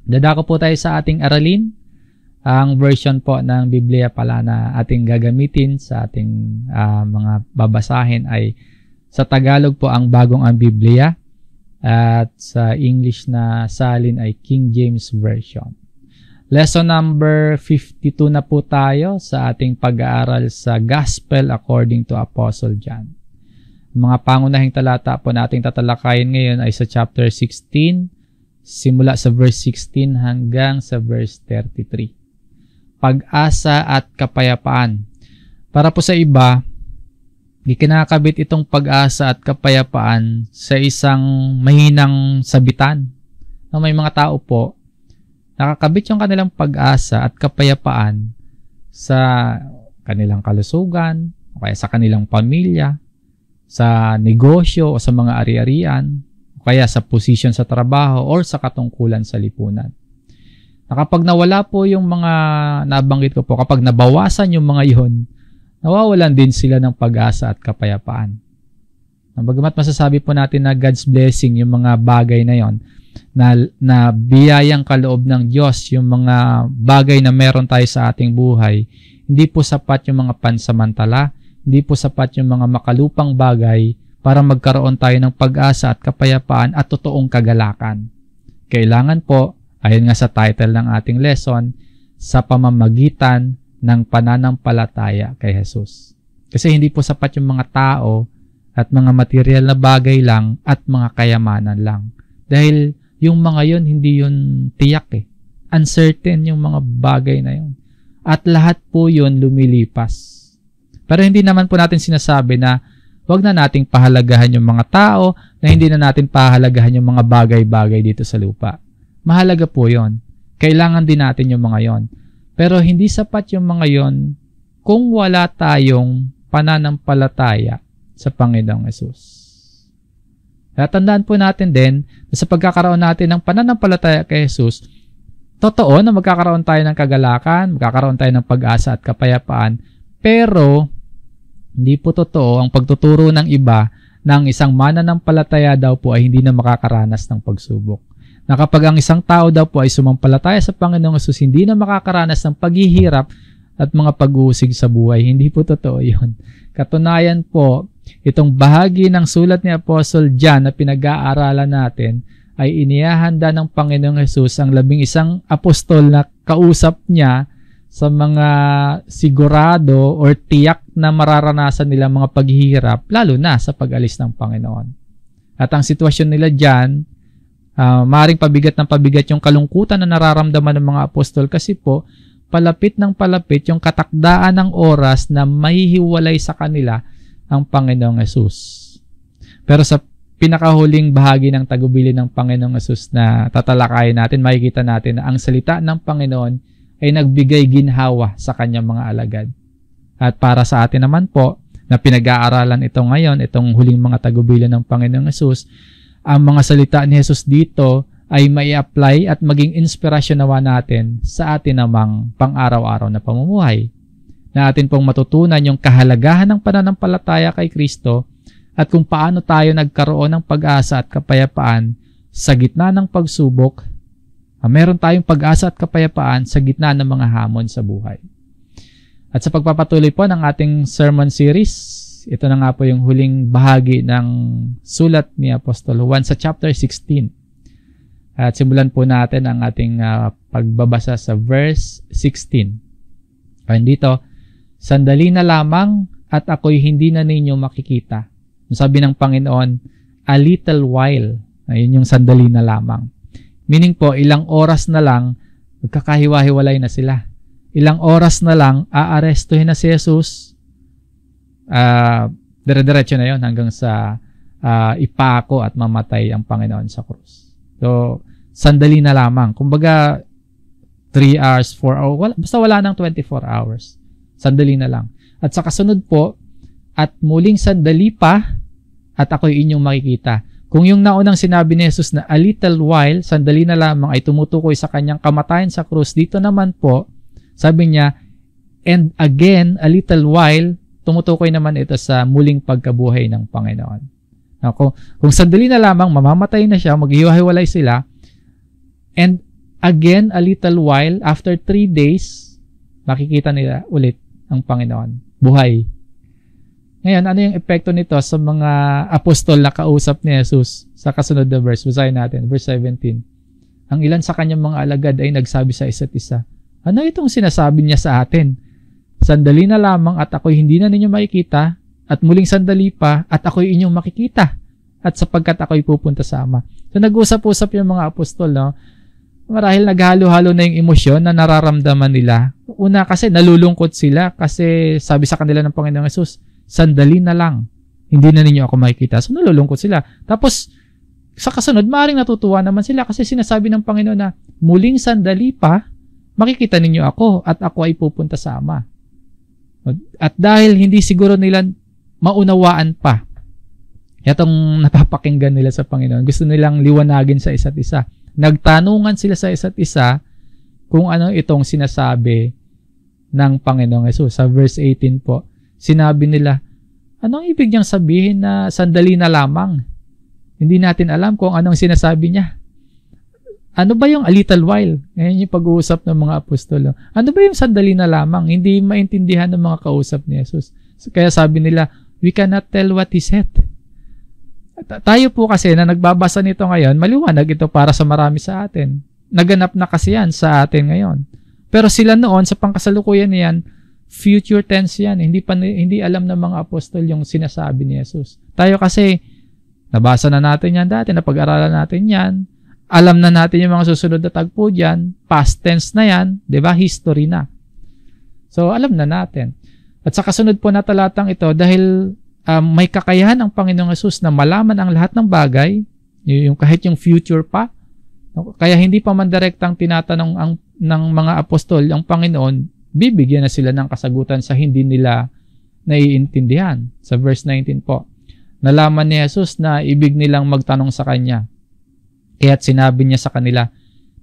Dadako po tayo sa ating aralin. Ang version po ng Biblia pala na ating gagamitin sa ating mga babasahin ay sa Tagalog po ang Bagong ang Biblia at sa English na salin ay King James Version. Lesson number 52 na po tayo sa ating pag-aaral sa Gospel according to Apostle John. Mga pangunahing talata po nating tatalakayin ngayon ay sa chapter 16, simula sa verse 16 hanggang sa verse 33. Pag-asa at kapayapaan. Para po sa iba, ikinakabit itong pag-asa at kapayapaan sa isang mahinang sabitan. May mga tao po, nakakabit yung kanilang pag-asa at kapayapaan sa kanilang kalusugan, o kaya sa kanilang pamilya, sa negosyo o sa mga ari-arian, o kaya sa posisyon sa trabaho or sa katungkulan sa lipunan. Na kapag nawala po yung mga nabanggit ko po, kapag nabawasan yung mga yun, nawawalan din sila ng pag-asa at kapayapaan. Bagamat masasabi po natin na God's blessing yung mga bagay na yon, na biyayang kaloob ng Diyos, yung mga bagay na meron tayo sa ating buhay, hindi po sapat yung mga pansamantala, hindi po sapat yung mga makalupang bagay para magkaroon tayo ng pag-asa at kapayapaan at totoong kagalakan. Kailangan po, ayon nga sa title ng ating lesson, sa pamamagitan ng pananampalataya kay Jesus. Kasi hindi po sapat yung mga tao at mga material na bagay lang at mga kayamanan lang. Dahil yung mga yun, hindi yun tiyak eh. Uncertain yung mga bagay na yun. At lahat po yun lumilipas. Pero hindi naman po natin sinasabi na wag na nating pahalagahan yung mga tao, na hindi na natin pahalagahan yung mga bagay-bagay dito sa lupa. Mahalaga po yon. Kailangan din natin yung mga yon. Pero hindi sapat yung mga yon kung wala tayong pananampalataya sa Panginoong Hesus. Kaya tandaan po natin din na sa pagkakaroon natin ng pananampalataya kay Hesus, totoo na magkakaroon tayo ng kagalakan, magkakaroon tayo ng pag-asa at kapayapaan, pero hindi po totoo ang pagtuturo ng iba ng isang mananampalataya daw po ay hindi na makakaranas ng pagsubok. Na kapag ang isang tao daw po ay sumampalataya sa Panginoong Hesus, hindi na makakaranas ng paghihirap at mga pag-uusig sa buhay. Hindi po totoo yun. Katunayan po, itong bahagi ng sulat ni Apostle John na pinag-aaralan natin ay inihahanda ng Panginoong Hesus ang 11 apostol na kausap niya sa mga sigurado or tiyak na mararanasan nila mga paghihirap, lalo na sa pag-alis ng Panginoon. At ang sitwasyon nila dyan, maaaring pabigat ng pabigat yung kalungkutan na nararamdaman ng mga apostol kasi po, palapit ng palapit yung katakdaan ng oras na mahihiwalay sa kanila ang Panginoong Hesus. Pero sa pinakahuling bahagi ng tagubili ng Panginoong Hesus na tatalakayin natin, makikita natin na ang salita ng Panginoon ay nagbigay ginhawa sa kanyang mga alagad. At para sa atin naman po, na pinag-aaralan ito ngayon, itong huling mga tagubili ng Panginoong Hesus, ang mga salita ni Jesus dito ay mai-apply at maging inspirasyon nawa natin sa atin namang pang-araw-araw na pamumuhay. Na atin pong matutunan yung kahalagahan ng pananampalataya kay Kristo at kung paano tayo nagkaroon ng pag-asa at kapayapaan sa gitna ng pagsubok. Meron tayong pag-asa at kapayapaan sa gitna ng mga hamon sa buhay. At sa pagpapatuloy po ng ating sermon series, ito na nga po yung huling bahagi ng sulat ni Apostol Juan sa chapter 16. At simulan po natin ang ating pagbabasa sa verse 16. Ayun dito, sandali na lamang at ako'y hindi na ninyo makikita. Sabi ng Panginoon, a little while. Ayun yung sandali na lamang. Meaning po, ilang oras na lang, magkakahiwa-hiwalay na sila. Ilang oras na lang, aarestuhin na si Jesus. Dire-diretso na yon hanggang sa ipako at mamatay ang Panginoon sa krus. So, sandali na lamang. Kumbaga, 3 hours, 4 hours, basta wala nang 24 hours. Sandali na lang. At sa kasunod po, at muling sandali pa, at ako'y inyong makikita. Kung yung naunang sinabi ni Jesus na a little while, sandali na lamang ay tumutukoy sa kanyang kamatayan sa krus, dito naman po, sabi niya, and again, a little while, tumutukoy naman ito sa muling pagkabuhay ng Panginoon. Kung sandali na lamang, mamamatay na siya, maghiwa-hiwalay sila, and again, a little while, after 3 days, makikita nila ulit ang Panginoon. Buhay. Ngayon, ano yung epekto nito sa mga apostol na kausap ni Jesus sa kasunod na verse? Basahin natin, verse 17. Ang ilan sa kanyang mga alagad ay nagsabi sa isa't isa, ano itong sinasabi niya sa atin? Sandali na lamang at ako'y hindi na ninyo makikita, at muling sandali pa at ako'y inyong makikita, at sapagkat ako'y pupunta sa Ama. So nag-usap-usap yung mga apostol, no? Marahil naghalo-halo na yung emosyon na nararamdaman nila. Una kasi nalulungkot sila kasi sabi sa kanila ng Panginoong Hesus, sandali na lang, hindi na ninyo ako makikita. So nalulungkot sila. Tapos sa kasunod, maaaring natutuwa naman sila kasi sinasabi ng Panginoon na muling sandali pa, makikita ninyo ako at ako ay pupunta sa Ama. At dahil hindi siguro nila maunawaan pa itong napapakinggan nila sa Panginoon, gusto nilang liwanagin sa isa't isa. Nagtanungan sila sa isa't isa kung ano itong sinasabi ng Panginoong Hesus. Sa verse 18 po, sinabi nila, anong ibig niyang sabihin na sandali na lamang? Hindi natin alam kung anong sinasabi niya. Ano ba yung a little while? Ngayon yung pag-uusap ng mga apostol. Ano ba yung sandali na lamang? Hindi maintindihan ng mga kausap ni Jesus. Kaya sabi nila, we cannot tell what he said. Tayo po kasi na nagbabasa nito ngayon, maliwanag ito para sa marami sa atin. Naganap na kasi yan sa atin ngayon. Pero sila noon, sa pangkasalukuyan niyan, future tense yan. Hindi alam ng mga apostol yung sinasabi ni Jesus. Tayo kasi, nabasa na natin yan dati, napag-aralan natin yan. Alam na natin yung mga susunod na tagpo dyan. Past tense na yan. Diba? History na. So, alam na natin. At sa kasunod po na talatang ito, dahil may kakayahan ang Panginoong Hesus na malaman ang lahat ng bagay, yung kahit yung future pa. Kaya hindi pa man direktang tinatanong ng mga apostol ang Panginoon, bibigyan na sila ng kasagutan sa hindi nila naiintindihan. Sa verse 19 po, nalaman ni Jesus na ibig nilang magtanong sa Kanya. Kaya't sinabi niya sa kanila,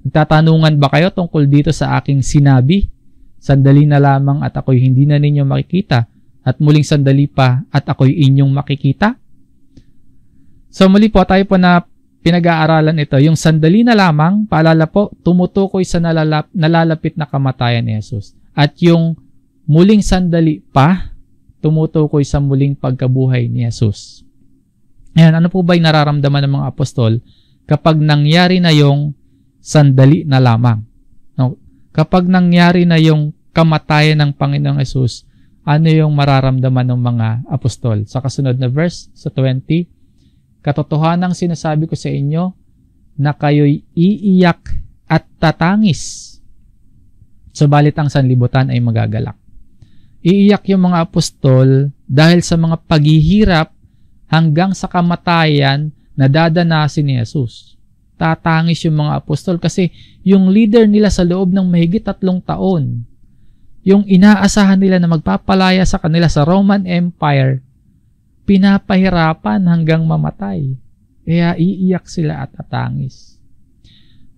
nagtatanungan ba kayo tungkol dito sa aking sinabi? Sandali na lamang at ako'y hindi na ninyo makikita, at muling sandali pa at ako'y inyong makikita. So muli po tayo po na pinag-aaralan ito. Yung sandali na lamang, paalala po, tumutukoy sa nalalapit na kamatayan ni Jesus. At yung muling sandali pa, tumutukoy sa muling pagkabuhay ni Jesus. Ngayon, ano po ba yung nararamdaman ng mga apostol kapag nangyari na yung sandali na lamang? No? Kapag nangyari na yung kamatayan ng Panginoong Hesus, ano yung mararamdaman ng mga apostol? Sa kasunod na verse, sa 20, katotohanang sinasabi ko sa inyo na kayo'y iiyak at tatangis. Subalit ang sanlibutan ay magagalak. Iiyak yung mga apostol dahil sa mga paghihirap hanggang sa kamatayan na dadanasin ni Jesus. Tatangis yung mga apostol kasi yung leader nila sa loob ng mahigit 3 taon, yung inaasahan nila na magpapalaya sa kanila sa Roman Empire, pinapahirapan hanggang mamatay. Kaya iiyak sila at tatangis.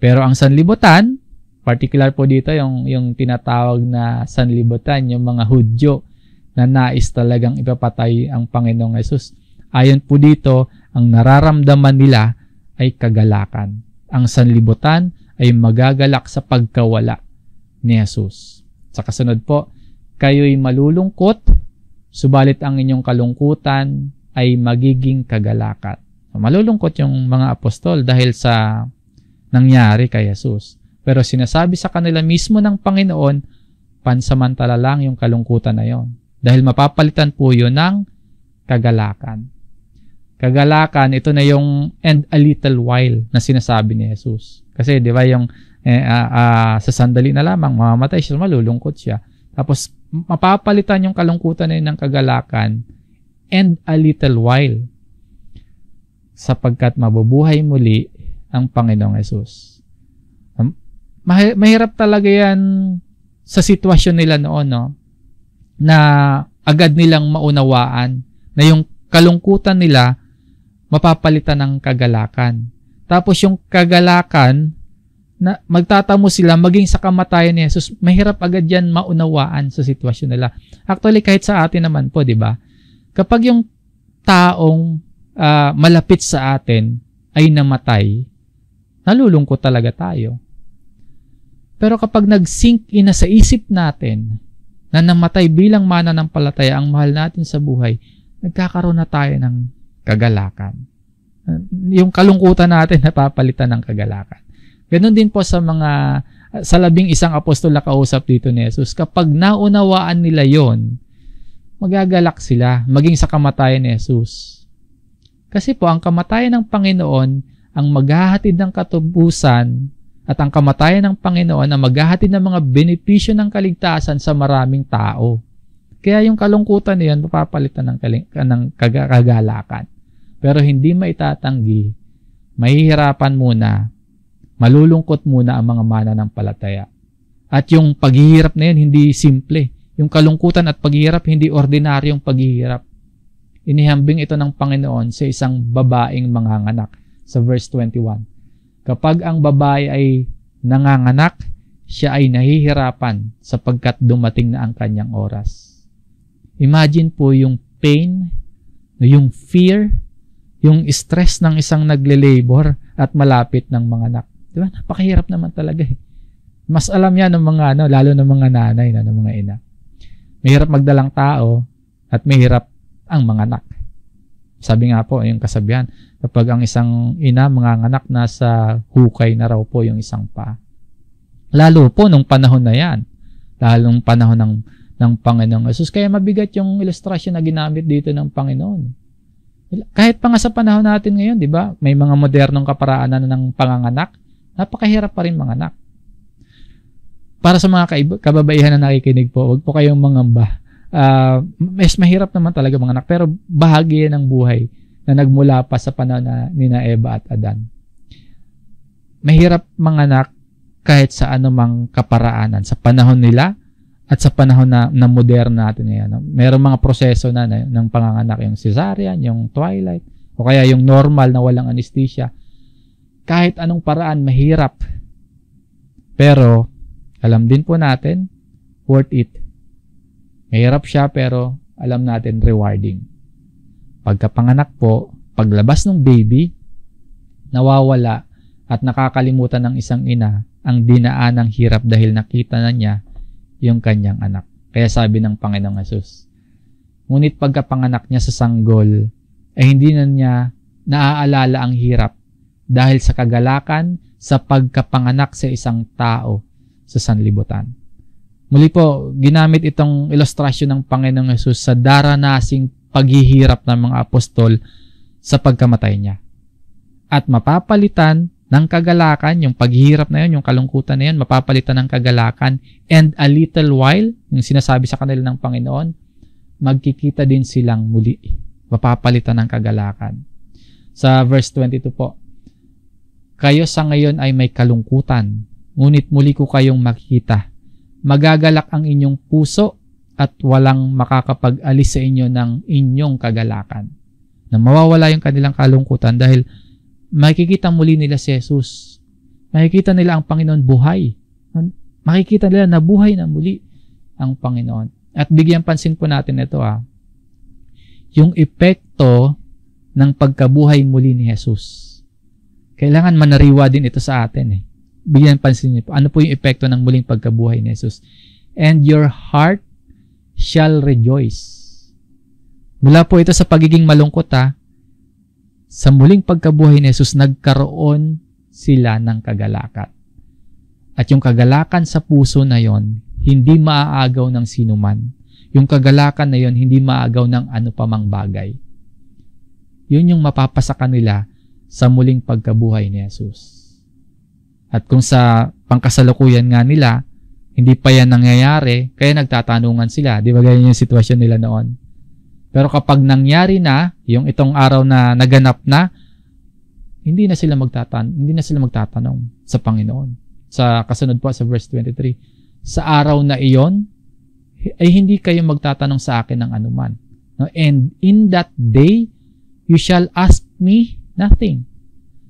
Pero ang sanlibutan, particular po dito yung tinatawag na sanlibutan, yung mga Hudyo na nais talagang ipapatay ang Panginoong Hesus. Ayon po dito, ang nararamdaman nila ay kagalakan. Ang sanlibutan ay magagalak sa pagkawala ni Jesus. Sa kasunod po, kayo'y malulungkot, subalit ang inyong kalungkutan ay magiging kagalakan. Malulungkot yung mga apostol dahil sa nangyari kay Jesus. Pero sinasabi sa kanila mismo ng Panginoon, pansamantala lang yung kalungkutan na yon. Dahil mapapalitan po yun ng kagalakan. Kagalakan, ito na yung and a little while na sinasabi ni Jesus. Kasi di ba yung sa sandali na lamang, mamamatay siya, malulungkot siya. Tapos mapapalitan yung kalungkutan na yun ng kagalakan and a little while sapagkat mabubuhay muli ang Panginoong Hesus. Mahirap talaga yan sa sitwasyon nila noon, no? Na agad nilang maunawaan na yung kalungkutan nila mapapalitan ng kagalakan. Tapos yung kagalakan na magtatamo sila maging sa kamatayan ni Jesus, mahirap agad yan maunawaan sa sitwasyon nila. Actually, kahit sa atin naman po, di ba? Kapag yung taong malapit sa atin ay namatay, nalulungkot talaga tayo. Pero kapag nag-sink in na sa isip natin na namatay bilang mananampalataya ang mahal natin sa buhay, nagkakaroon na tayo ng kagalakan. Yung kalungkutan natin napapalitan ng kagalakan. Ganon din po sa 11 apostol na kausap dito ni Jesus. Kapag naunawaan nila yon, magagalak sila maging sa kamatayan ni Jesus. Kasi po ang kamatayan ng Panginoon ang maghahatid ng katubusan at ang kamatayan ng Panginoon ang maghahatid ng mga benepisyo ng kaligtasan sa maraming tao. Kaya yung kalungkutan niyon mapapalitan ng kagalakan. Pero hindi maitatanggi, mahihirapan muna, malulungkot muna ang mga mananampalataya. At yung paghihirap na yun, hindi simple. Yung kalungkutan at paghihirap, hindi ordinaryong paghihirap. Inihambing ito ng Panginoon sa isang babaeng manganganak sa verse 21. Kapag ang babae ay nanganganak, siya ay nahihirapan sapagkat dumating na ang kanyang oras. Imagine po yung pain, yung fear, yung stress ng isang nagle-labor at malapit ng mga anak. Di ba? Napakahirap naman talaga eh. Mas alam yan ng mga lalo ng mga nanay na ng mga ina. Mahirap magdalang tao at mahirap ang mga anak. Sabi nga po, yung kasabihan, kapag ang isang ina, mga anak, nasa hukay na raw po yung isang paa. Lalo po nung panahon na yan. Lalong panahon ng Panginoong Jesus. Kaya mabigat yung ilustrasyon na ginamit dito ng Panginoon. Kahit pa nga sa panahon natin ngayon, di ba? May mga modernong kaparaanan ng panganganak. Napakahirap pa rin manganak. Para sa mga kababaihan na nakikinig po, huwag po kayong mangamba. Mas mahirap naman talaga manganak. Pero bahagi ng buhay na nagmula pa sa panahon ni Eva at Adan. Mahirap manganak kahit sa anumang kaparaanan. Sa panahon nila, at sa panahon na moderno natin ngayon, mayroong mga proseso na ng panganganak, yung cesarean, yung twilight, o kaya yung normal na walang anesthesia. Kahit anong paraan, mahirap. Pero, alam din po natin, worth it. Mahirap siya, pero alam natin, rewarding. Pagkapanganak po, paglabas ng baby, nawawala at nakakalimutan ng isang ina ang dinaan ng hirap dahil nakita na niya yung kanyang anak. Kaya sabi ng Panginoong Jesus, ngunit pagkapanganak niya sa sanggol, ay hindi na niya naaalala ang hirap dahil sa kagalakan sa pagkapanganak sa isang tao sa sanlibutan. Muli po, ginamit itong ilustrasyon ng Panginoong Jesus sa daranasing paghihirap ng mga apostol sa pagkamatay niya. At mapapalitan ng kagalakan, yung paghihirap na yun, yung kalungkutan na yun, mapapalitan ng kagalakan, and a little while, yung sinasabi sa kanila ng Panginoon, magkikita din silang muli. Mapapalitan ng kagalakan. Sa verse 22 po, kayo sa ngayon ay may kalungkutan, ngunit muli ko kayong makikita. Magagalak ang inyong puso at walang makakapag-alis sa inyo ng inyong kagalakan. Na mawawala yung kanilang kalungkutan dahil makikita muli nila si Jesus. Makikita nila ang Panginoon buhay. Makikita nila na buhay na muli ang Panginoon. At bigyan pansin po natin ito yung epekto ng pagkabuhay muli ni Jesus. Kailangan manariwa din ito sa atin Bigyan pansin niyo po. Ano po yung epekto ng muling pagkabuhay ni Jesus? And your heart shall rejoice. Mula po ito sa pagiging malungkot sa muling pagkabuhay ni Jesus, nagkaroon sila ng kagalakan. At yung kagalakan sa puso na yon, hindi maaagaw ng sinuman. Yung kagalakan na yon, hindi maaagaw ng ano pa mang bagay. Yun yung mapapasa kanila sa muling pagkabuhay ni Jesus. At kung sa pangkasalukuyan nga nila, hindi pa yan nangyayari, kaya nagtatanungan sila. Di ba ganyan yung sitwasyon nila noon? Pero kapag nangyari na, yung itong araw na naganap na, hindi na sila magtatanong sa Panginoon. Sa kasunod po sa verse 23, sa araw na iyon, ay hindi kayo magtatanong sa akin ng anuman. No? And in that day, you shall ask me nothing.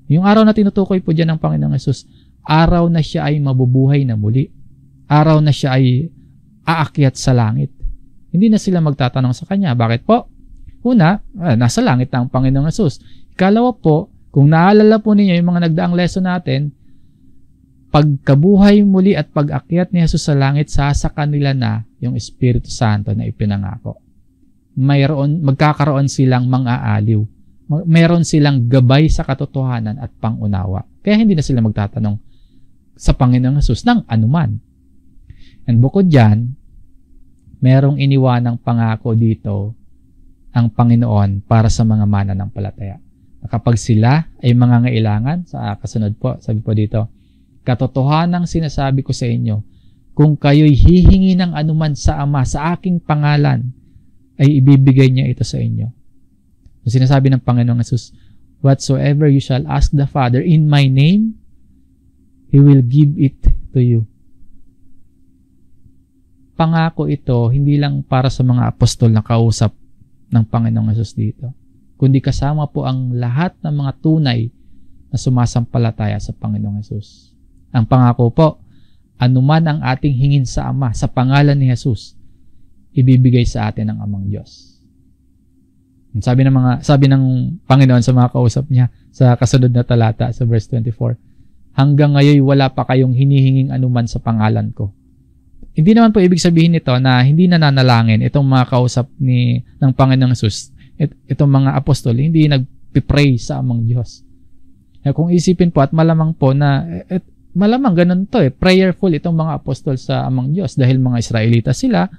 Yung araw na tinutukoy po dyan ng Panginoong Jesus, araw na siya ay mabubuhay na muli. Araw na siya ay aakyat sa langit. Hindi na sila magtatanong sa Kanya. Bakit po? Una, nasa langit na ang Panginoong Jesus. Ikalawa po, kung naalala po ninyo yung mga nagdaang lesson natin, pagkabuhay muli at pag-akyat ni Jesus sa langit, sa kanila na yung Espiritu Santo na ipinangako. Magkakaroon silang mang-aaliw. Meron silang gabay sa katotohanan at pangunawa. Kaya hindi na sila magtatanong sa Panginoong Jesus ng anuman. And bukod dyan, merong iniwanang pangako dito ang Panginoon para sa mga mananampalataya. Kapag sila ay mangangailangan, sa kasunod po, sabi po dito, katotohanang sinasabi ko sa inyo, kung kayo'y hihingi ng anuman sa Ama sa aking pangalan, ay ibibigay niya ito sa inyo. So, sinasabi ng Panginoong Jesus, whatsoever you shall ask the Father in my name, He will give it to you. Pangako ito, hindi lang para sa mga apostol na kausap ng Panginoong Jesus dito, kundi kasama po ang lahat ng mga tunay na sumasampalataya sa Panginoong Jesus. Ang pangako po, anuman ang ating hingin sa Ama, sa pangalan ni Jesus, ibibigay sa atin ng Amang Diyos. Sabi ng Panginoon sa mga kausap niya sa kasunod na talata sa verse 24, hanggang ngayon wala pa kayong hinihinging anuman sa pangalan ko. Hindi naman po ibig sabihin nito na hindi nananalangin itong mga kausap ng Panginoong Jesus, itong mga apostol, hindi nagpipray sa Amang Diyos. Kung isipin po at malamang po na malamang ganun to prayerful itong mga apostol sa Amang Diyos dahil mga Israelita sila,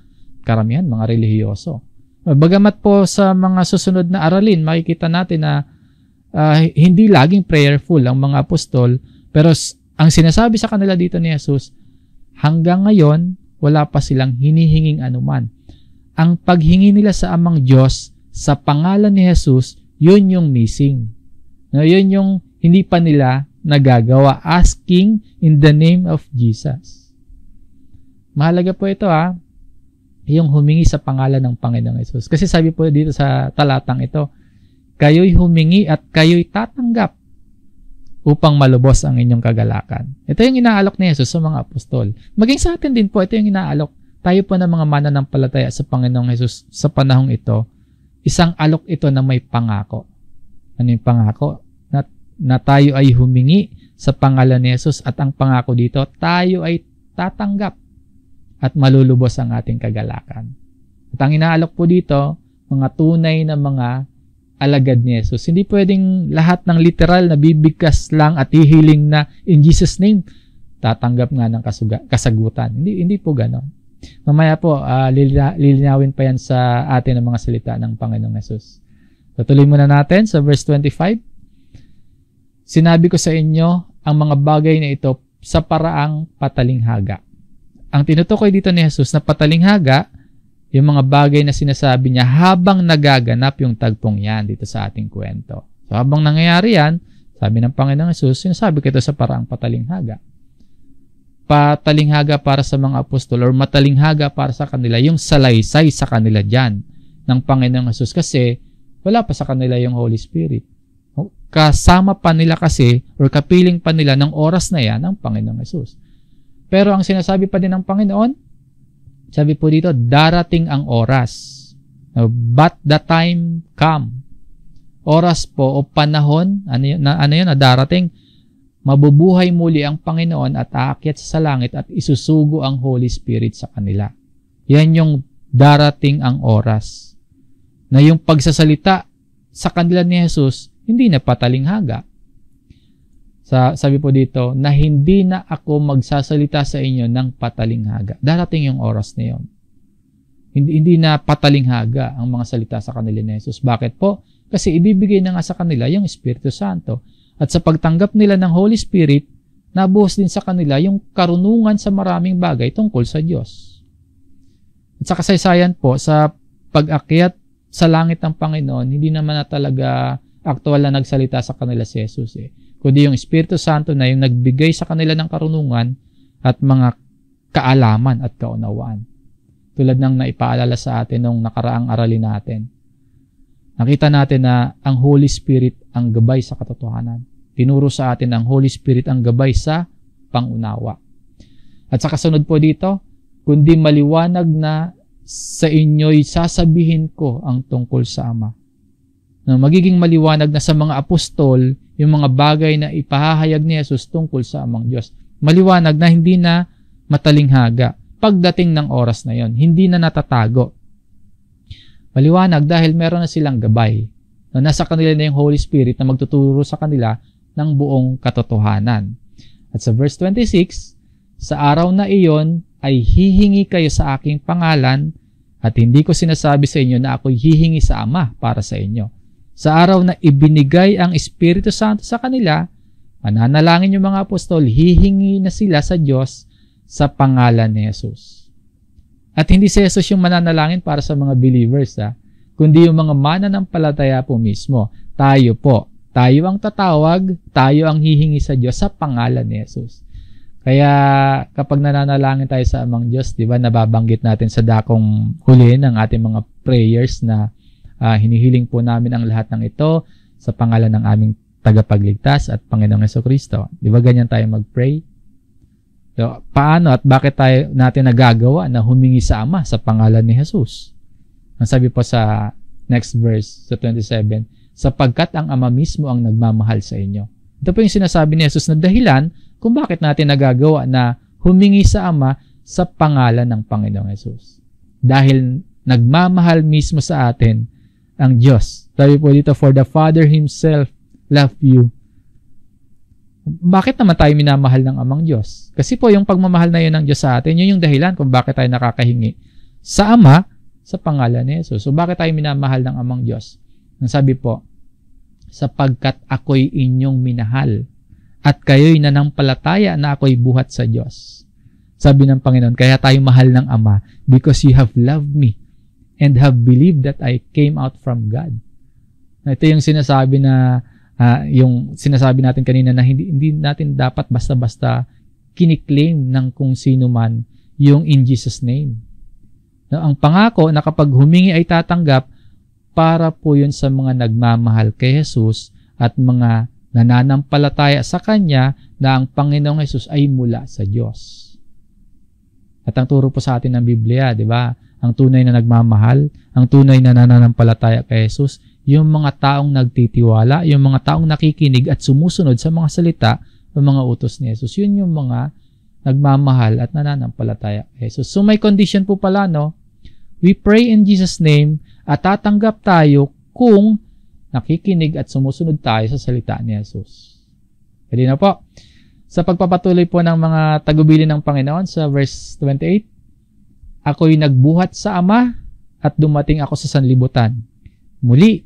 karamihan mga relihiyoso. Bagamat po sa mga susunod na aralin, makikita natin na hindi laging prayerful ang mga apostol, pero ang sinasabi sa kanila dito ni Jesus, hanggang ngayon, wala pa silang hinihinging anuman. Ang paghingi nila sa Amang Diyos sa pangalan ni Jesus, yun yung missing. No, yun yung hindi pa nila nagagawa, asking in the name of Jesus. Mahalaga po ito yung humingi sa pangalan ng Panginoong Jesus. Kasi sabi po dito sa talatang ito, kayo'y humingi at kayo'y tatanggap upang malubos ang inyong kagalakan. Ito yung inaalok ni Jesus sa mga apostol. Maging sa atin din po, ito yung inaalok. Tayo po ng mga mananampalataya sa Panginoong Jesus sa panahong ito, isang alok ito na may pangako. Ano yung pangako? Na tayo ay humingi sa pangalan ni Jesus at ang pangako dito, tayo ay tatanggap at malulubos ang ating kagalakan. At ang inaalok po dito, mga tunay na mga alagad ni Jesus. Hindi pwedeng lahat ng literal na bibigkas lang at hihiling na in Jesus name, tatanggap nga ng kasagutan. Hindi po ganon. Mamaya po, lilinawin pa yan sa atin ang mga salita ng Panginoong Jesus. Tutuloy muna natin sa verse 25. Sinabi ko sa inyo ang mga bagay na ito sa paraang patalinghaga. Ang tinutukoy dito ni Jesus na patalinghaga, yung mga bagay na sinasabi niya habang nagaganap yung tagpong yan dito sa ating kwento. So habang nangyayari yan, sabi ng Panginoong Jesus, sinasabi ko ito sa paraang patalinghaga. Patalinghaga para sa mga apostol or matalinghaga para sa kanila, yung salaysay sa kanila dyan ng Panginoong Jesus kasi wala pa sa kanila yung Holy Spirit. Kasama pa nila kasi or kapiling pa nila ng oras na yan ng Panginoong Jesus. Pero ang sinasabi pa din ng Panginoon, sabi po dito, darating ang oras. But the time come. Oras po o panahon, ano yun na darating, mabubuhay muli ang Panginoon at aakyat sa langit at isusugo ang Holy Spirit sa kanila. Yan yung darating ang oras. Na yung pagsasalita sa kanila ni Jesus, hindi na patalinghaga. Sabi po dito, na hindi na ako magsasalita sa inyo ng patalinghaga. Darating yung oras na yun. Hindi na patalinghaga ang mga salita sa kanila ni Jesus. Bakit po? Kasi ibibigay na nga sa kanila yung Espiritu Santo. At sa pagtanggap nila ng Holy Spirit, nabuhos din sa kanila yung karunungan sa maraming bagay tungkol sa Diyos. At sa kasaysayan po, sa pag-akyat sa langit ng Panginoon, hindi naman na talaga aktual na nagsalita sa kanila si Jesus kundi yung Espiritu Santo na yung nagbigay sa kanila ng karunungan at mga kaalaman at kaunawaan. Tulad ng naipaalala sa atin nung nakaraang aralin natin. Nakita natin na ang Holy Spirit ang gabay sa katotohanan. Tinuro sa atin ang Holy Spirit ang gabay sa pangunawa. At sa kasunod po dito, kundi maliwanag na sa inyo'y sasabihin ko ang tungkol sa Ama. Magiging maliwanag na sa mga apostol yung mga bagay na ipahahayag ni Jesus tungkol sa Amang Diyos. Maliwanag na hindi na matalinghaga. Pagdating ng oras na yon, hindi na natatago. Maliwanag dahil meron na silang gabay na nasa kanila na yung Holy Spirit na magtuturo sa kanila ng buong katotohanan. At sa verse 26, sa araw na iyon ay hihingi kayo sa aking pangalan at hindi ko sinasabi sa inyo na ako'y hihingi sa Ama para sa inyo. Sa araw na ibinigay ang Espiritu Santo sa kanila, mananalangin yung mga apostol, hihingi na sila sa Diyos sa pangalan ni Jesus. At hindi si Jesus yung mananalangin para sa mga believers, kundi yung mga mananampalataya po mismo. Tayo po. Tayo ang tatawag, tayo ang hihingi sa Diyos sa pangalan ni Jesus. Kaya kapag nananalangin tayo sa amang Diyos, di ba, nababanggit natin sa dakong huli ng ating mga prayers na hinihiling po namin ang lahat ng ito sa pangalan ng aming tagapagligtas at Panginoong Jesucristo. Di ba ganyan tayo mag-pray? So, paano at bakit natin nagagawa na humingi sa Ama sa pangalan ni Jesus? Ang sabi po sa next verse, sa 27, sapagkat ang Ama mismo ang nagmamahal sa inyo. Ito po yung sinasabi ni Jesus na dahilan kung bakit natin nagagawa na humingi sa Ama sa pangalan ng Panginoong Jesus. Dahil nagmamahal mismo sa atin ang Diyos. Sabi po dito, for the Father Himself loved you. Bakit naman tayo minamahal ng Amang Diyos? Kasi po yung pagmamahal na yun ng Diyos sa atin, yun yung dahilan kung bakit tayo nakakahingi sa Ama sa pangalan ni Jesus. So bakit tayo minamahal ng Amang Diyos? Ang sabi po, sapagkat ako'y inyong minahal at kayo'y nanampalataya na ako'y buhat sa Diyos. Sabi ng Panginoon, kaya tayo mahal ng Ama because you have loved me and have believed that I came out from God. Ito yung sinasabi na yung sinasabi natin kanina na hindi natin dapat basta-basta kiniklaim ng kung sino man yung in Jesus name. No, ang pangako na kapag humingi ay tatanggap para po yun sa mga nagmamahal kay Jesus at mga nananampalataya sa Kanya na ang Panginoong Jesus ay mula sa Diyos. At ang turo po sa atin ng Biblia, di ba? Ang tunay na nagmamahal, ang tunay na nananampalataya kay Jesus, yung mga taong nagtitiwala, yung mga taong nakikinig at sumusunod sa mga salita ng mga utos ni Jesus. Yun yung mga nagmamahal at nananampalataya kay Jesus. So may condition po pala, no? We pray in Jesus' name at tatanggap tayo kung nakikinig at sumusunod tayo sa salita ni Jesus. Pwede na po. Sa pagpapatuloy po ng mga tagubilin ng Panginoon sa verse 28, ako'y nagbuhat sa Ama at dumating ako sa sanlibutan. Muli,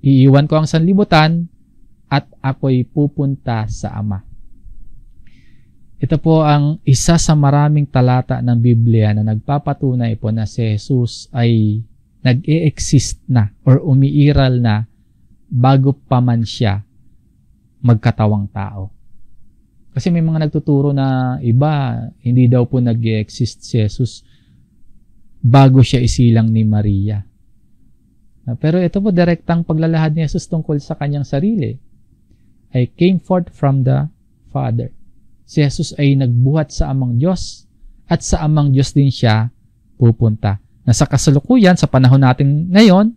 iiwan ko ang sanlibutan at ako'y pupunta sa Ama. Ito po ang isa sa maraming talata ng Biblia na nagpapatunay po na si Jesus ay nag-e-exist na or umiiral na bago pa man siya magkatawang tao. Kasi may mga nagtuturo na iba, hindi daw po nag-e-exist si Jesus bago siya isilang ni Maria. Pero ito po, direktang paglalahad ni Jesus tungkol sa kanyang sarili. I came forth from the Father. Si Jesus ay nagbuhat sa Amang Diyos at sa Amang Diyos din siya pupunta. Nasa kasalukuyan, sa panahon natin ngayon,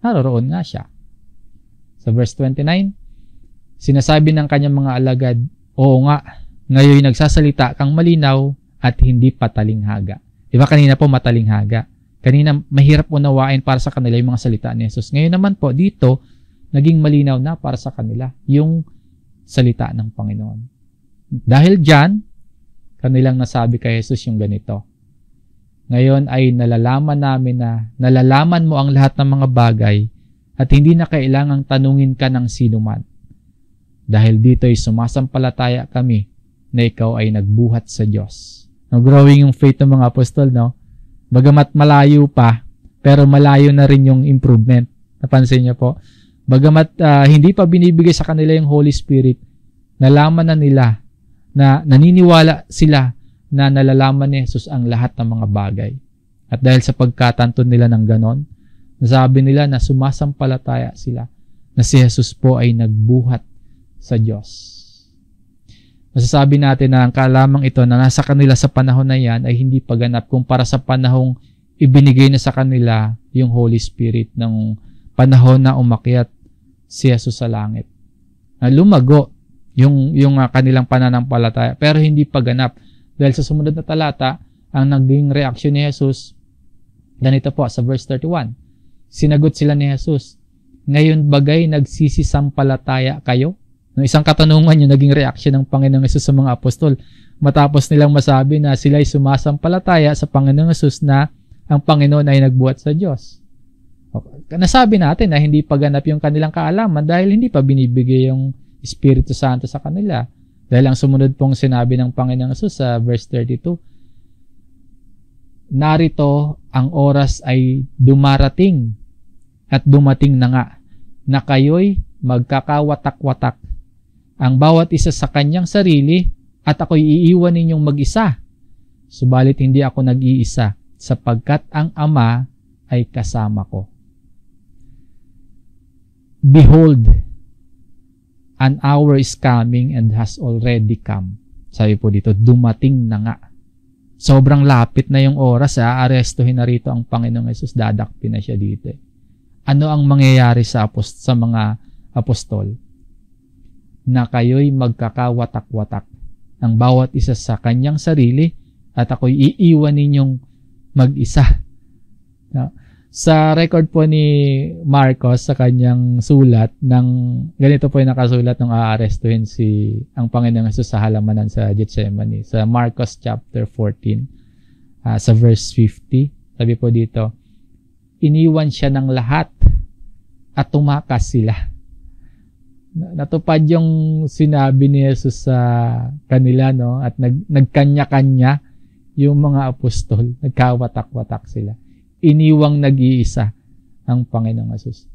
naroroon nga siya. Sa verse 29, sinasabi ng kanyang mga alagad, oo nga, ngayon nagsasalita kang malinaw at hindi patalinghaga. Diba kanina po matalinghaga? Kanina mahirap unawain para sa kanila yung mga salita ni Jesus. Ngayon naman po dito, naging malinaw na para sa kanila yung salita ng Panginoon. Dahil dyan, kanilang nasabi kay Jesus yung ganito. Ngayon ay nalalaman namin na nalalaman mo ang lahat ng mga bagay at hindi na kailangang tanungin ka ng sino man. Dahil dito ay sumasampalataya kami na ikaw ay nagbuhat sa Diyos. Growing yung faith ng mga apostol, no? Bagamat malayo pa, pero malayo na rin yung improvement. Napansin niyo po? Bagamat hindi pa binibigay sa kanila yung Holy Spirit, nalaman na nila na naniniwala sila na nalalaman ni Jesus ang lahat ng mga bagay. At dahil sa pagkatanto nila ng ganon, nasabi nila na sumasampalataya sila na si Jesus po ay nagbuhat sa Diyos. Masasabi natin na ang kalamang ito na nasa kanila sa panahon na yan ay hindi paganap kumpara sa panahong ibinigay na sa kanila yung Holy Spirit ng panahon na umakyat si Jesus sa langit. Na lumago yung kanilang pananampalataya, pero hindi pa ganap. Dahil sa sumunod na talata, ang naging reaksyon ni Jesus, ganito po sa verse 31. Sinagot sila ni Jesus, ngayon bagay nagsisisampalataya kayo? No, isang katanungan yung naging reaksyon ng Panginoong Hesus sa mga apostol. Matapos nilang masabi na sila'y sumasampalataya sa Panginoong Hesus na ang Panginoon ay nagbuhat sa Diyos. Nasabi natin na hindi pa ganap yung kanilang kaalaman dahil hindi pa binibigay yung Espiritu Santo sa kanila. Dahil ang sumunod pong sinabi ng Panginoong Hesus sa verse 32, narito ang oras ay dumarating at dumating na nga na kayo'y magkakawatak-watak ang bawat isa sa kanyang sarili at ako'y iiwan ninyong mag-isa. Subalit hindi ako nag-iisa sapagkat ang Ama ay kasama ko. Behold, an hour is coming and has already come. Sabi po dito, dumating na nga. Sobrang lapit na yung oras, aarestuhin na rito ang Panginoong Hesus, dadakpin na siya dito. Ano ang mangyayari sa mga apostol? Na kayo'y magkakawatak-watak, ang bawat isa sa kanyang sarili, at ako'y iiwan ninyong mag-isa. Sa record po ni Marcos sa kanyang sulat, ganito po yung nakasulat nung aarestuhin ang Panginoong Hesus sa halamanan sa Gethsemane. Sa Marcos chapter 14, sa verse 50, sabi po dito, iniwan siya ng lahat at tumakas sila. Natupad yung sinabi ni Jesus sa kanila, no? At nagkanya-kanya yung mga apostol, nagkawatak-watak sila. Iniwang nag-iisa ang Panginoong Hesus.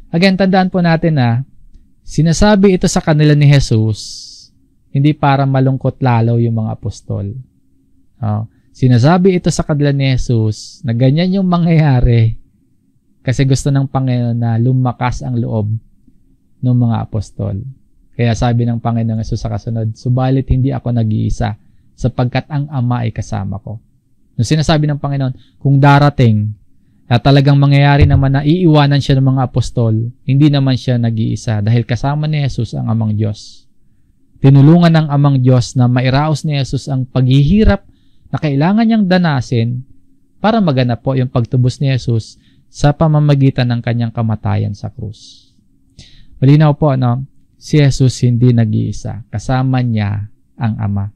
Again, tandaan po natin na sinasabi ito sa kanila ni Jesus hindi para malungkot lalo yung mga apostol. Sinasabi ito sa kanila ni Jesus na ganyan yung mangyayari kasi gusto ng Panginoon na lumakas ang loob ng mga apostol. Kaya sabi ng Panginoong Hesus sa kasunod, subalit hindi ako nag-iisa sapagkat ang Ama ay kasama ko. Nung sinasabi ng Panginoon, kung darating at talagang mangyayari naman na iiwanan siya ng mga apostol, hindi naman siya nag-iisa dahil kasama ni Jesus ang Amang Diyos. Tinulungan ng Amang Diyos na mairaos ni Jesus ang paghihirap na kailangan niyang danasin para maganap po yung pagtubos ni Jesus sa pamamagitan ng kanyang kamatayan sa krus. Malinaw po, no? Si Jesus hindi nag-iisa. Kasama niya ang Ama.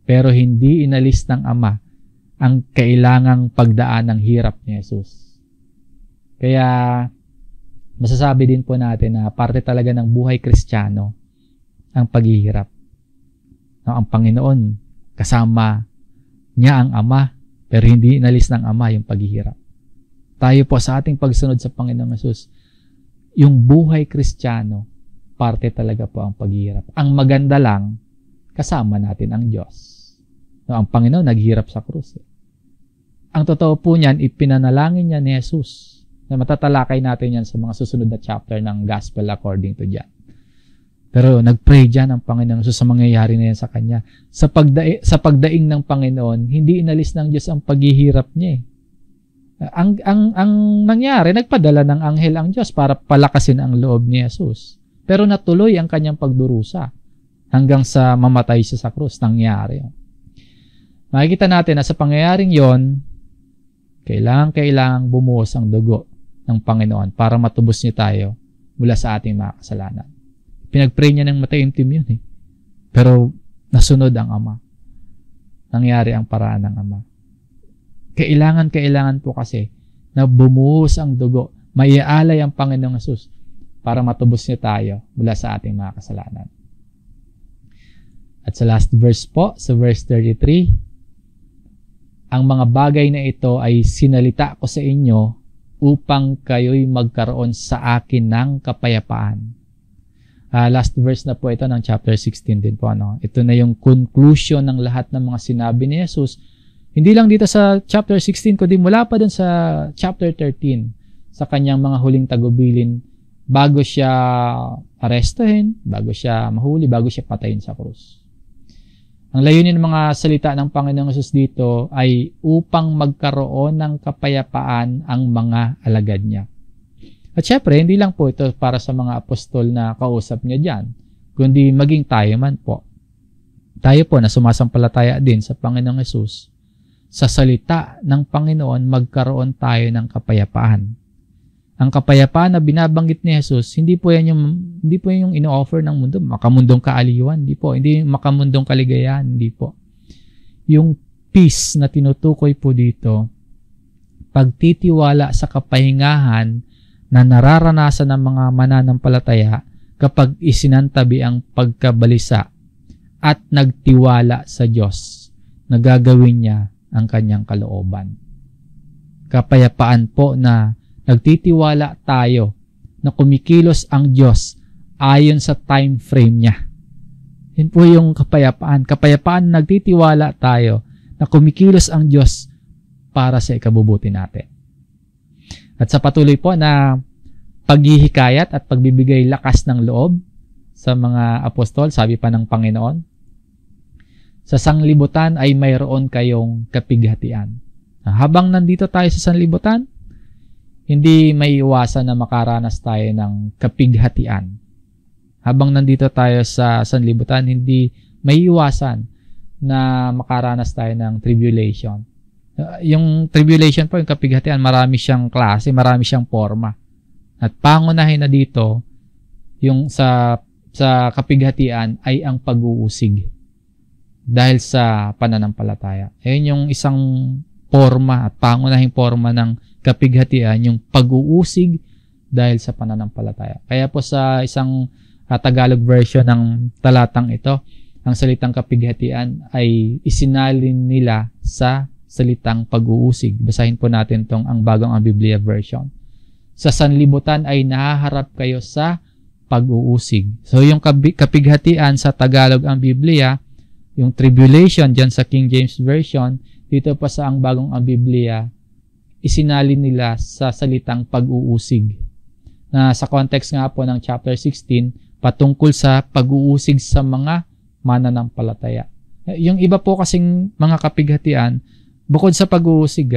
Pero hindi inalis ng Ama ang kailangang pagdaan ng hirap ni Jesus. Kaya, masasabi din po natin na parte talaga ng buhay Kristiyano ang paghihirap. Ang Panginoon, kasama niya ang Ama, pero hindi inalis ng Ama yung paghihirap. Tayo po sa ating pagsunod sa Panginoong Hesus, yung buhay Kristiyano, parte talaga po ang paghihirap. Ang maganda lang, kasama natin ang Diyos. Ang Panginoon naghirap sa krus. Ang totoo po niyan, ipinanalangin niya ni Jesus. Na matatalakay natin yan sa mga susunod na chapter ng Gospel according to John. Pero nag-pray dyan ang Panginoon sa mangyayari na yan sa Kanya. Sa pagdaing ng Panginoon, hindi inalis ng Diyos ang paghihirap niya. Ang nangyari, nagpadala ng anghel ang Diyos para palakasin ang loob ni Jesus. Pero natuloy ang kanyang pagdurusa hanggang sa mamatay siya sa krus. Nangyari. Makikita natin na sa pangyayaring yon, kailangang bumuhos ang dugo ng Panginoon para matubos niya tayo mula sa ating mga kasalanan. Pinag-pray niya ng mataimtim yun eh. Pero nasunod ang Ama. Nangyari ang paraan ng Ama. Kailangan po kasi na bumuhos ang dugo. Maiaalay ang Panginoong Hesus para matubos niya tayo mula sa ating mga kasalanan. At sa last verse po, sa verse 33, ang mga bagay na ito ay sinalita ko sa inyo upang kayo'y magkaroon sa akin ng kapayapaan. Last verse na po ito ng chapter 16 din po. No? Ito na yung conclusion ng lahat ng mga sinabi ni Jesus. Hindi lang dito sa chapter 16, kundi mula pa dun sa chapter 13, sa kanyang mga huling tagubilin, bago siya arestuhin, bago siya mahuli, bago siya patayin sa krus. Ang layunin ng mga salita ng Panginoong Hesus dito ay upang magkaroon ng kapayapaan ang mga alagad niya. At syempre, hindi lang po ito para sa mga apostol na kausap niya dyan, kundi maging tayo man po. Tayo po na sumasampalataya din sa Panginoong Hesus, sa salita ng Panginoon magkaroon tayo ng kapayapaan. Ang kapayapaan na binabanggit ni Jesus, hindi po yan yung ino-offer ng mundo, makamundong kaaliwan, hindi makamundong kaligayahan, hindi po. Yung peace na tinutukoy po dito, pagtitiwala sa kapahingahan na nararanasan ng mga mananampalataya kapag isinantabi ang pagkabalisa at nagtiwala sa Diyos na gagawin niya ang kanyang kalooban. Kapayapaan po na nagtitiwala tayo na kumikilos ang Diyos ayon sa time frame niya. Yun po yung kapayapaan. Kapayapaan na nagtitiwala tayo na kumikilos ang Diyos para sa ikabubuti natin. At sa patuloy po na paghihikayat at pagbibigay lakas ng loob sa mga apostol, sabi pa ng Panginoon, sa sanglibutan ay mayroon kayong kapighatian. Habang nandito tayo sa sanlibutan, hindi may iwasan na makaranas tayo ng kapighatian. Habang nandito tayo sa sanlibutan, hindi may iwasan na makaranas tayo ng tribulation. Yung tribulation po, yung kapighatian, marami siyang klase, marami siyang forma. At pangunahin na dito, yung sa kapighatian ay ang pag-uusig dahil sa pananampalataya. Ayun yung isang forma at pangunahing forma ng kapighatian, yung pag-uusig dahil sa pananampalataya. Kaya po sa isang Tagalog version ng talatang ito, ang salitang kapighatian ay isinalin nila sa salitang pag-uusig. Basahin po natin tong ang Bagong ang Biblia version. Sa sanlibutan ay nahaharap kayo sa pag-uusig. So yung kapighatian sa Tagalog ang Biblia, yung tribulation dyan sa King James Version, dito pa sa ang Bagong ang Biblia, isinalin nila sa salitang pag-uusig. Na sa context nga po ng chapter 16, patungkol sa pag-uusig sa mga mananampalataya. Yung iba po kasing mga kapighatian, bukod sa pag-uusig,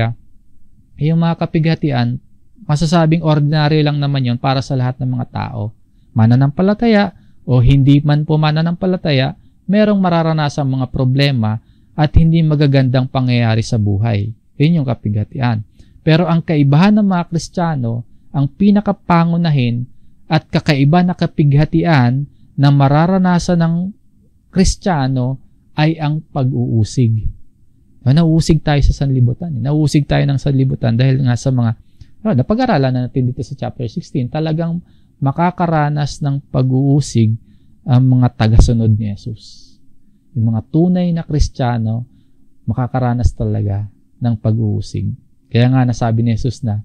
yung mga kapighatian, masasabing ordinary lang naman yon para sa lahat ng mga tao. Mananampalataya o hindi man po mananampalataya, merong mararanasang mga problema at hindi magagandang pangyayari sa buhay. Yun yung kapighatian. Pero ang kaibahan ng mga Kristiyano, ang pinakapangunahin at kakaiba na kapighatian na mararanasan ng Kristiyano ay ang pag-uusig. Nauusig tayo sa sanlibutan. Nauusig tayo ng sanlibutan dahil nga sa mga napag-aralan na natin dito sa chapter 16, talagang makakaranas ng pag-uusig ang mga tagasunod ni Jesus. Yung mga tunay na Kristiyano, makakaranas talaga ng pag-uusig. Kaya nga nasabi ni Jesus na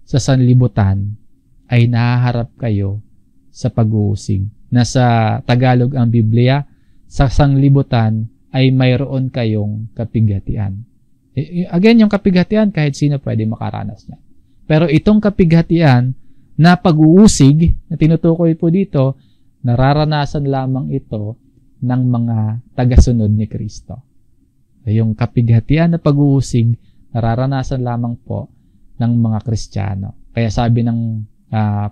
sa sanlibutan ay nahaharap kayo sa pag-uusig. Nasa Tagalog ang Biblia, sa sanlibutan ay mayroon kayong kapighatian. Again, yung kapighatian, kahit sino pwede makaranas niya. Pero itong kapighatian na pag-uusig, na tinutukoy po dito, nararanasan lamang ito ng mga tagasunod ni Kristo. Yung kapighatian na pag-uusig, nararanasan lamang po ng mga Kristiyano. Kaya sabi ng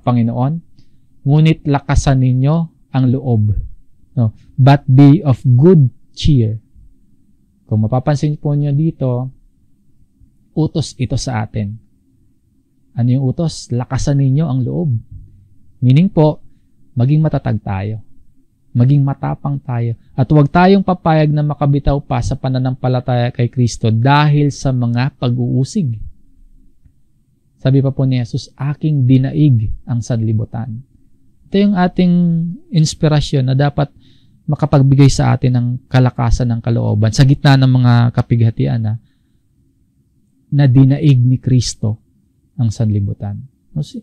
Panginoon, ngunit lakasan ninyo ang loob. No? But be of good cheer. Kung mapapansin po nyo dito, utos ito sa atin. Ano yung utos? Lakasan ninyo ang loob. Meaning po, maging matatag tayo. Maging matapang tayo. At huwag tayong papayag na makabitaw pa sa pananampalataya kay Kristo dahil sa mga pag-uusig. Sabi pa po ni Jesus, aking dinaig ang sanlibutan. Ito yung ating inspirasyon na dapat makapagbigay sa atin ng kalakasan ng kalooban sa gitna ng mga kapighatian na dinaig ni Kristo ang sanlibutan.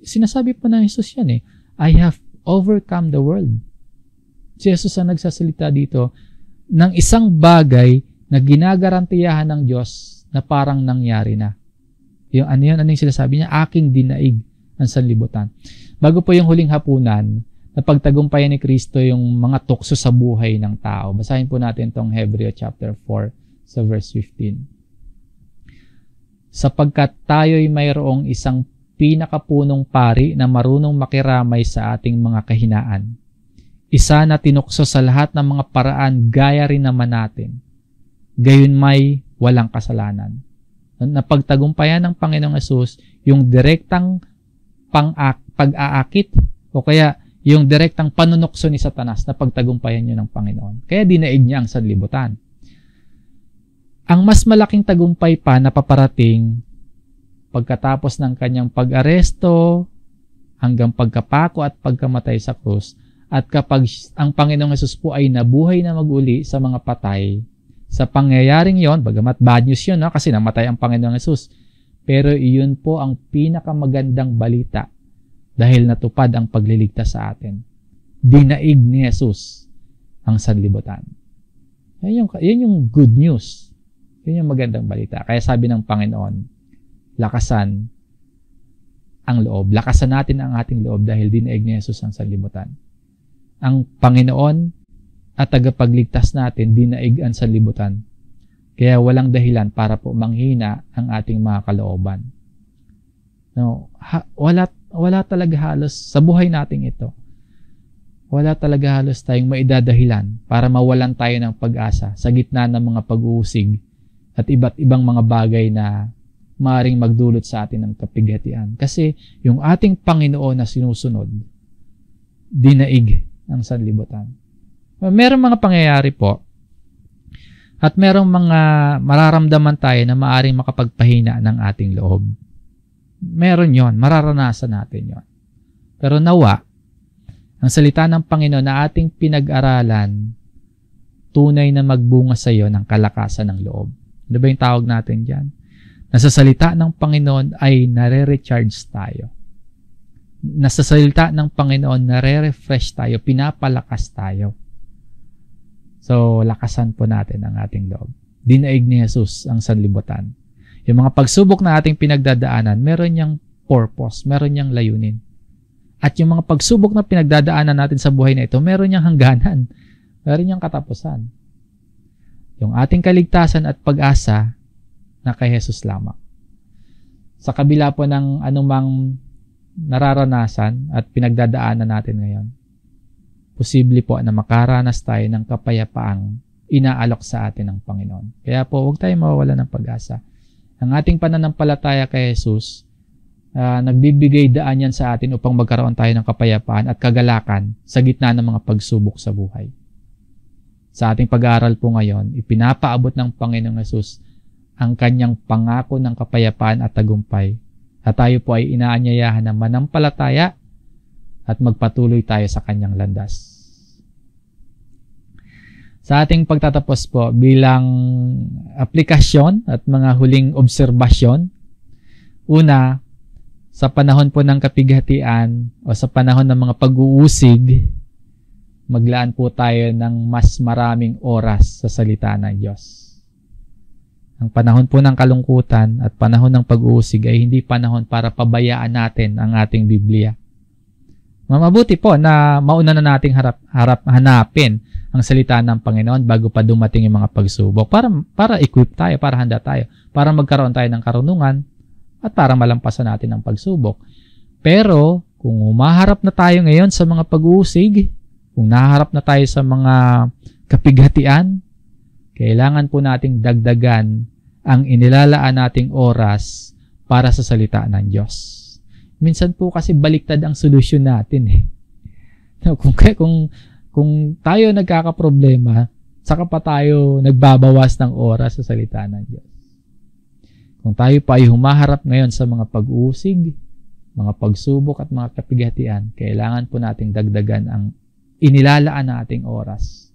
Sinasabi po ng Jesus yan I have overcome the world. Si Jesus ang nagsasalita dito ng isang bagay na ginagarantiyahan ng Diyos na parang nangyari na. Ano yung sinasabi niya? Aking dinaig ang sanlibutan. Bago po yung huling hapunan, na pagtagumpayan ni Kristo yung mga tukso sa buhay ng tao. Basahin po natin tong Hebreo chapter 4 sa verse 15. Sapagkat tayo'y mayroong isang pinakapunong pari na marunong makiramay sa ating mga kahinaan. isa na tinukso sa lahat ng mga paraan gaya rin naman natin. Gayon may walang kasalanan. Napagtagumpayan ng Panginoong Hesus yung direktang pag-aakit o kaya yung direktang panunukso ni Satanas na pagtagumpayan niya ng Panginoon. Kaya dinaig niya ang sanlibutan. Ang mas malaking tagumpay pa na paparating pagkatapos ng kanyang pag-aresto hanggang pagkapako at pagkamatay sa krus, at kapag ang Panginoong Hesus po ay nabuhay na mag-uli sa mga patay, sa pangyayaring yon, bagamat bad news yun, no? Kasi namatay ang Panginoong Hesus, pero iyon po ang pinakamagandang balita dahil natupad ang pagliligtas sa atin. Dinaig ni Hesus ang sanlibutan. Yan yung good news. Yan yung magandang balita. Kaya sabi ng Panginoon, lakasan ang loob. Lakasan natin ang ating loob dahil dinaig ni Hesus ang sanlibutan. Ang Panginoon at tagapagligtas natin dinaig ang sanlibutan. Kaya walang dahilan para po manghina ang ating mga kalooban. No, wala talaga halos sa buhay nating ito. Wala talaga halos tayong maidadahilan para mawalan tayo ng pag-asa sa gitna ng mga pag-uusig at iba't ibang mga bagay na maaaring magdulot sa atin ng kapighatian. Kasi yung ating Panginoon na sinusunod, dinaig ang sanlibutan. Merong mga pangyayari po at merong mga mararamdaman tayo na maaaring makapagpahina ng ating loob. Meron yon, mararanasan natin yon. Pero nawa, ang salita ng Panginoon na ating pinag-aralan, tunay na magbunga sa iyo ng kalakasan ng loob. Ano ba yung tawag natin dyan? Nasa salita ng Panginoon ay nare-recharge tayo. Nasa salita ng Panginoon nare-refresh tayo, pinapalakas tayo. So, lakasan po natin ang ating loob. Dinaig ni Hesus ang sanlibutan. Yung mga pagsubok na ating pinagdadaanan, meron niyang purpose, meron niyang layunin. At yung mga pagsubok na pinagdadaanan natin sa buhay na ito, meron niyang hangganan, meron niyang katapusan. Yung ating kaligtasan at pag-asa na kay Hesus lamang. Sa kabila po ng anumang nararanasan at pinagdadaanan natin ngayon, posible po na makaranas tayo ng kapayapaang inaalok sa atin ng Panginoon. Kaya po, huwag tayo mawawala ng pag-asa. Ang ating pananampalataya kay Jesus, nagbibigay daan yan sa atin upang magkaroon tayo ng kapayapaan at kagalakan sa gitna ng mga pagsubok sa buhay. Sa ating pag-aaral po ngayon, ipinapaabot ng Panginoong Jesus ang kanyang pangako ng kapayapaan at tagumpay. At tayo po ay inaanyayahan na manampalataya at magpatuloy tayo sa kanyang landas. Sa ating pagtatapos po bilang aplikasyon at mga huling obserbasyon, una, sa panahon po ng kapighatian o sa panahon ng mga pag-uusig, maglaan po tayo ng mas maraming oras sa salita ng Diyos. Ang panahon po ng kalungkutan at panahon ng pag-uusig ay hindi panahon para pabayaan natin ang ating Biblia. Mabuti po na mauna na nating hanapin ang salita ng Panginoon bago pa dumating yung mga pagsubok para equip tayo, para handa tayo, para magkaroon tayo ng karunungan at para malampasan natin ang pagsubok. Pero kung umaharap na tayo ngayon sa mga pag-uusig, kung naharap na tayo sa mga kapighatian, kailangan po nating dagdagan ang inilalaan nating oras para sa salita ng Diyos. Minsan po kasi baliktad ang solusyon natin eh. Kung tayo nagkakaproblema, saka pa tayo nagbabawas ng oras sa salita ng Diyos. Kung tayo pa ay humaharap ngayon sa mga pag-uusig, mga pagsubok at mga kapighatian, kailangan po nating dagdagan ang inilalaan nating oras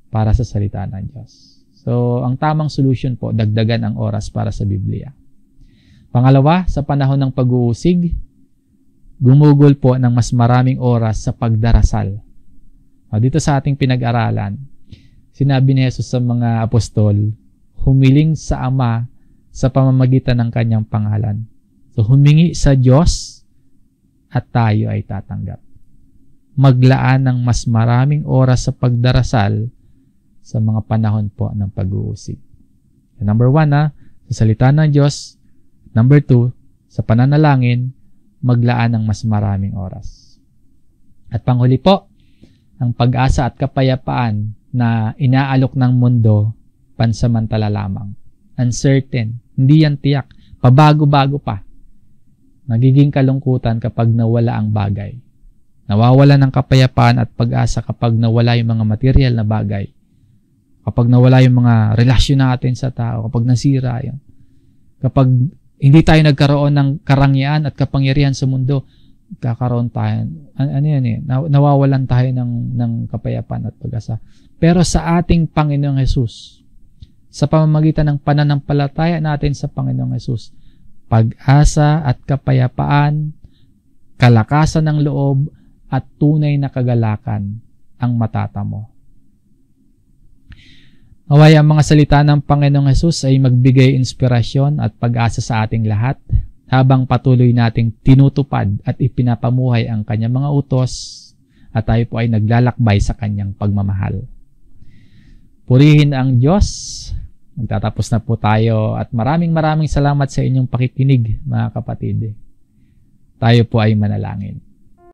para sa salita ng Diyos. So, ang tamang solution po, dagdagan ang oras para sa Biblia. Pangalawa, sa panahon ng pag-uusig, gumugol po ng mas maraming oras sa pagdarasal. Dito sa ating pinag-aralan, sinabi ni Jesus sa mga apostol, humiling sa Ama sa pamamagitan ng kanyang pangalan. So, humingi sa Diyos at tayo ay tatanggap. Maglaan ng mas maraming oras sa pagdarasal sa mga panahon po ng pag-uusig. Number 1, sa salita ng Diyos. Number 2, sa pananalangin, maglaan ng mas maraming oras. At panghuli po, ang pag-asa at kapayapaan na inaalok ng mundo, pansamantala lamang. Uncertain. Hindi yan tiyak. Pabago-bago pa. Nagiging kalungkutan kapag nawala ang bagay. Nawawala ng kapayapaan at pag-asa kapag nawala yung mga material na bagay. Kapag nawala yung mga relasyon natin sa tao, kapag nasira yun. Kapag hindi tayo nagkaroon ng karangyaan at kapangyarihan sa mundo, kakaroon tayo, nawawalan tayo ng kapayapaan at pag-asa. Pero sa ating Panginoong Hesus, sa pamamagitan ng pananampalataya natin sa Panginoong Hesus, pag-asa at kapayapaan, kalakasan ng loob, at tunay na kagalakan ang matatamo. Naway ang mga salita ng Panginoong Hesus ay magbigay inspirasyon at pag-asa sa ating lahat habang patuloy nating tinutupad at ipinapamuhay ang kanyang mga utos at tayo po ay naglalakbay sa kanyang pagmamahal. Purihin ang Diyos. Magtatapos na po tayo at maraming salamat sa inyong pakikinig, mga kapatid. Tayo po ay manalangin.